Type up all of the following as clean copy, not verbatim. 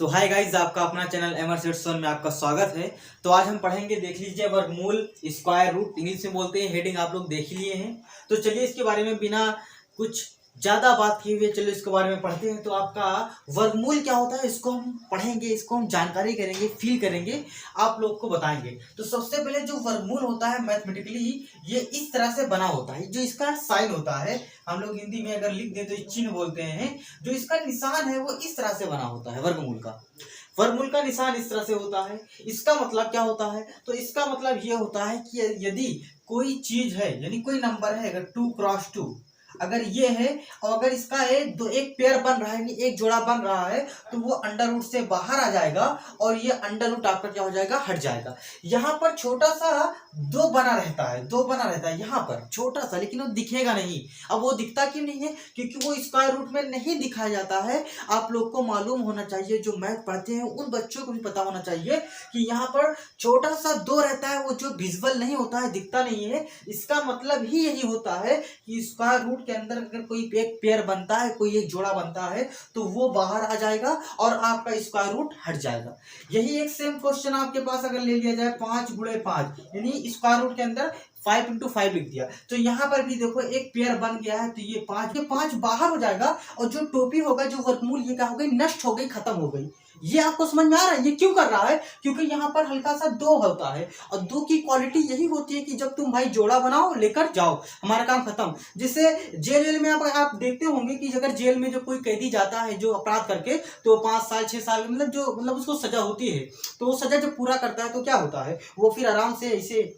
तो hi guys, आपका अपना चैनल एमर्स में आपका स्वागत है। तो आज हम पढ़ेंगे, देख लीजिए, वर्गमूल, स्क्वायर रूट, इंग्लिश में बोलते हैं। हेडिंग आप लोग देख लिए हैं। तो चलिए इसके बारे में बिना कुछ ज़्यादा बात किए हुए चलिए इसके बारे में पढ़ते हैं। तो आपका वर्गमूल क्या होता है इसको हम पढ़ेंगे, इसको हम जानकारी करेंगे, फील करेंगे, आप लोग को बताएंगे। तो सबसे पहले जो वर्गमूल होता है मैथमेटिकली ये इस तरह से बना होता है। जो इसका साइन होता है, हम लोग हिंदी में अगर लिख दें तो चिन्ह बोलते हैं। जो इसका निशान है वो इस तरह से बना होता है। वर्गमूल का निशान इस तरह से होता है। इसका मतलब क्या होता है? तो इसका मतलब ये होता है कि यदि कोई चीज है, यानी कोई नंबर है, अगर 2x2 अगर ये है और अगर इसका एक पेयर बन रहा है, यानी एक जोड़ा बन रहा है, तो वो अंडर रूट से बाहर आ जाएगा और ये अंडर रूट आपका क्या हो जाएगा, हट जाएगा। यहाँ पर छोटा सा दो बना रहता है यहाँ पर छोटा सा, लेकिन वो दिखेगा नहीं। अब वो दिखता क्यों नहीं है? क्योंकि वो स्क्वायर रूट में नहीं दिखाया जाता है। आप लोग को मालूम होना चाहिए, जो मैथ पढ़ते हैं उन बच्चों को भी पता होना चाहिए कि यहाँ पर छोटा सा दो रहता है, वो जो विजुअल नहीं होता है, दिखता नहीं है। इसका मतलब ही यही होता है कि स्क्वायर रूट के अंदर अगर कोई एक पेयर बनता है, कोई एक जोड़ा बनता है, तो वो बाहर आ जाएगा और आपका स्क्वायर रूट हट जाएगा। यही एक सेम क्वेश्चन आपके पास अगर ले लिया जाए 5x5, यानी स्क्वायर रूट के अंदर 5 × 5 लिख दिया, तो यहाँ पर भी देखो एक पेयर बन गया है, तो ये 5 बाहर हो जाएगा और जो टोपी होगा, जो वर्गमूल, ये क्या हो गई, नष्ट हो गई, खत्म हो गई। ये आपको समझ में आ रहा है? ये क्यों कर रहा है? क्योंकि यहाँ पर हल्का सा दो होता है और दो की क्वालिटी यही होती है कि जब तुम भाई जोड़ा बनाओ, लेकर जाओ, हमारा काम खत्म। जैसे जेल में आप देखते होंगे कि अगर जेल में जो कोई कैदी जाता है जो अपराध करके, तो 5 साल 6 साल मतलब उसको सजा होती है, तो वो सजा जब पूरा करता है तो क्या होता है, वो फिर आराम से ऐसे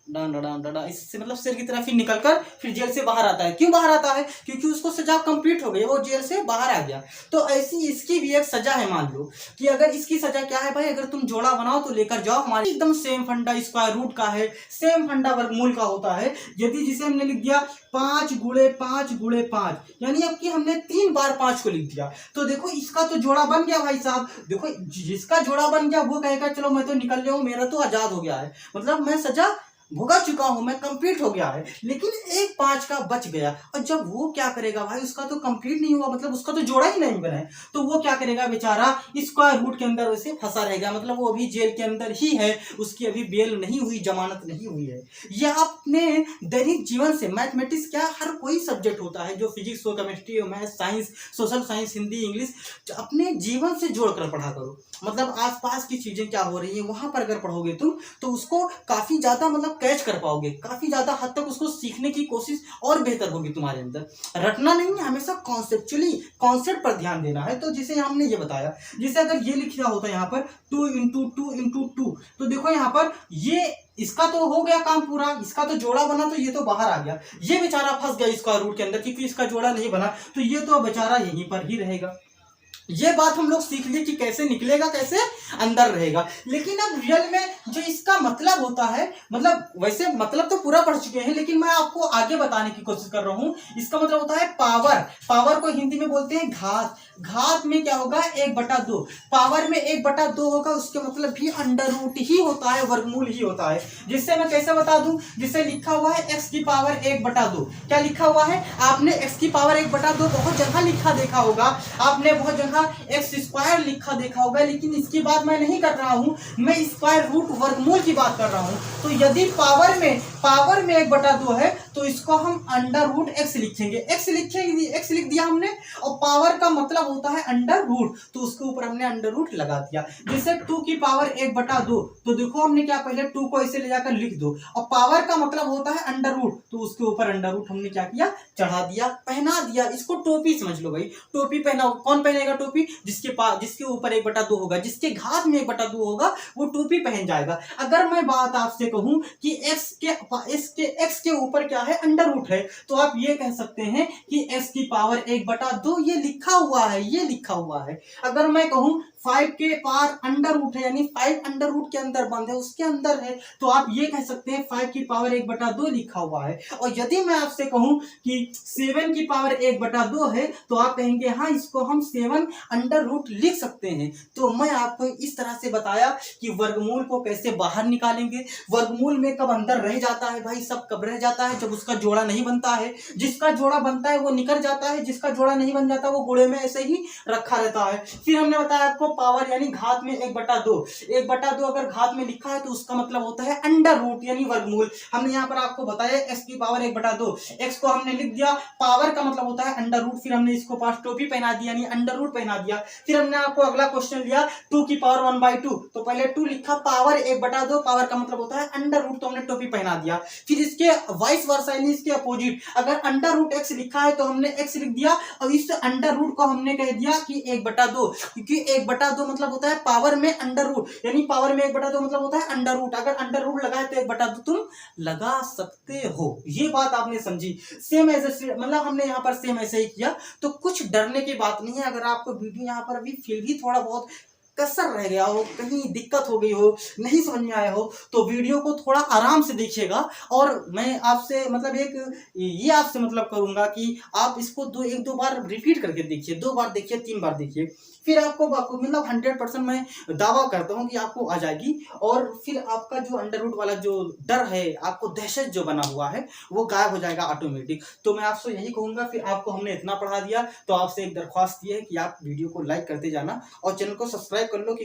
इससे मतलब शेर की तरह फिर निकलकर फिर जेल से बाहर आता है। क्यों बाहर आता है? क्योंकि उसको सजा कंप्लीट हो गई, वो जेल से बाहर आ गया। तो ऐसी इसकी भी एक सजा है। मान लो कि अगर इसकी सजा क्या है भाई, अगर तुम जोड़ा बनाओ तो लेकर जाओ, हमारे एकदम सेम फंडा स्क्वायर रूट का है, सेम फंडा वर्गमूल का होता है। यदि जिसे हमने लिख दिया 5x5x5, यानी अब कि हमने 3 बार 5 को लिख दिया, तो देखो इसका तो जोड़ा बन गया भाई साहब। देखो जिसका जोड़ा बन गया वो कहेगा चलो मैं तो निकल गया हूँ, मेरा तो आजाद हो गया है, मतलब मैं सजा भुगा चुका हूं, मैं कंप्लीट हो गया है। लेकिन एक 5 का बच गया, और जब वो क्या करेगा भाई, उसका तो कंप्लीट नहीं हुआ, मतलब उसका तो जोड़ा ही नहीं बना है, तो वो क्या करेगा बेचारा, स्क्वायर रूट के अंदर वैसे फंसा रहेगा, मतलब वो अभी जेल के अंदर ही है, उसकी अभी बेल नहीं हुई, जमानत नहीं हुई है। यह अपने दैनिक जीवन से, मैथमेटिक्स क्या हर कोई सब्जेक्ट होता है, जो फिजिक्स हो, केमिस्ट्री हो, math, science, social science, Hindi, English, अपने जीवन से जोड़कर पढ़ा करो। मतलब आसपास की चीजें क्या हो रही है वहां पर अगर पढ़ोगे तुम, तो उसको काफी ज्यादा मतलब कैच कर पाओगे, काफी ज्यादा हद तक उसको सीखने की कोशिश और बेहतर होगी तुम्हारे अंदर। रटना नहीं है, हमेशा कॉन्सेप्चुअली कॉन्सेप्ट पर ध्यान देना है। तो जिसे हमने ये बताया, जैसे अगर ये लिख रहा होता है यहाँ पर 2 × 2 × 2, तो देखो यहाँ पर ये इसका तो हो गया काम पूरा, इसका तो जोड़ा बना, तो ये तो बाहर आ गया, ये बेचारा फंस गया स्क्वायर रूट के अंदर, क्योंकि इसका जोड़ा नहीं बना, तो ये तो बेचारा यहीं पर ही रहेगा। ये बात हम लोग सीख लिए कि कैसे निकलेगा, कैसे अंदर रहेगा। लेकिन अब रियल में जो इसका मतलब होता है, मतलब वैसे मतलब तो पूरा पढ़ चुके हैं, लेकिन मैं आपको आगे बताने की कोशिश कर रहा हूं। इसका मतलब होता है पावर। पावर को हिंदी में बोलते हैं घात। घात में क्या होगा, 1/2। पावर में 1/2 होगा, उसके मतलब भी अंडर रूट ही होता है, वर्गमूल ही होता है। जिससे मैं कैसे बता दूं, जिससे लिखा हुआ है x की पावर 1/2। क्या लिखा हुआ है? आपने x की पावर 1/2 बहुत जगह लिखा देखा होगा, आपने बहुत जगह x² लिखा देखा होगा, लेकिन इसकी बात मैं नहीं कर रहा हूं, मैं स्क्वायर रूट वर्गमूल की बात कर रहा हूं। तो यदि पावर में 1/2 है, तो इसको हम अंडर रूट x लिखेंगे। x लिख दिया हमने, और पावर का मतलब होता है अंडर रूट, तो उसके ऊपर हमने अंडर रूट लगा दिया। जैसे 2 की पावर 1/2, तो देखो हमने क्या, पहले 2 को ऐसे ले जाकर लिख दो, और पावर का मतलब होता है अंडर रूट, तो उसके ऊपर अंडर रूट हमने क्या किया, चढ़ा दिया, पहना दिया। इसको टोपी समझ लो भाई, टोपी पहना। कौन पहनेगा टोपी? जिसके ऊपर 1/2 होगा, जिसके घात में 1/2 होगा, वो टोपी पहन जाएगा। अगर मैं बात आपसे कहूं कि x के ऊपर क्या है, अंडर रूट है, तो आप ये कह सकते हैं कि x की पावर 1/2 ये लिखा हुआ है। अगर मैं कहूं 5 के पार अंडर रूट है, यानी 5 अंडर रूट के अंदर बंद है, उसके अंदर है, तो आप ये कह सकते हैं 5 की पावर 1/2 लिखा हुआ है। और यदि मैं आपसे कहूं कि 7 की पावर 1/2 है, तो आप कहेंगे हाँ, इसको हम 7 अंडर रूट लिख सकते हैं। तो मैं आपको इस तरह से बताया कि वर्गमूल को कैसे बाहर निकालेंगे, वर्गमूल में कब अंदर रह जाता जाता है भाई सब कब रह जाता है, जब उसका जोड़ा नहीं बनता है। जिसका जोड़ा बनता है वो निकल जाता है, जिसका जोड़ा नहीं बन जाता वो गुणे में ऐसे ही रखा रहता है। फिर हमने बताया आपको पावर यानी घात में 1/2, 1/2 अगर घात में लिखा है तो उसका मतलब होता है अंडर रूट यानी वर्गमूल। हमने यहाँ पर आपको बताया x की पावर 1/2, x को हमने लिख दिया, पावर का मतलब होता है अंडर रूट, फिर हमने इसको पास टोपी पहना दिया यानी अंडर रूट पहना दिया। फिर हमने आपको अगला क्वेश्चन लिया 2 की पावर 1/2, तो पहले 2 लिखा, पावर 1/2, पावर का मतलब होता है अंडर रूट, तो हमने टोपी पहना दिया। फिर इसके वाइस वर्सा यानी इसके अपोजिट, अगर अंडर रूट x लिखा है तो हमने x लिख दिया और इस अंडर रूट को हमने कह दिया कि 1/2, क्योंकि 1/2 मतलब होता है पावर में अंडर रूट, यानी पावर में 1/2 मतलब होता है अंडर रूट। अगर अंडर रूट लगा है तो 1/2 तुम लगा सकते हो। ये बात आपने समझी। सेम ऐसे मतलब हमने यहाँ पर सेम ऐसे ही किया, तो कुछ डरने की बात नहीं है। अगर आपको वीडियो यहाँ पर अभी फिर भी थोड़ा बहुत कसर रह गया हो, कहीं दिक्कत हो गई हो, नहीं समझ में आया हो, तो वीडियो को थोड़ा आराम से देखिएगा। और मैं आपसे मतलब ये आपसे मतलब करूंगा कि आप इसको 1-2 बार रिपीट करके देखिए, 2 बार देखिए, 3 बार देखिए, फिर आपको मतलब 100% मैं दावा करता हूँ कि आपको आ जाएगी। और फिर आपका जो अंडर रूट वाला जो डर है, आपको दहशत जो बना हुआ है, वो गायब हो जाएगा ऑटोमेटिक। तो मैं आपसे यही कहूंगा, फिर आपको हमने इतना पढ़ा दिया तो आपसे एक दरख्वास्त ये है कि आप वीडियो को लाइक करते जाना और चैनल को सब्सक्राइब कर लो।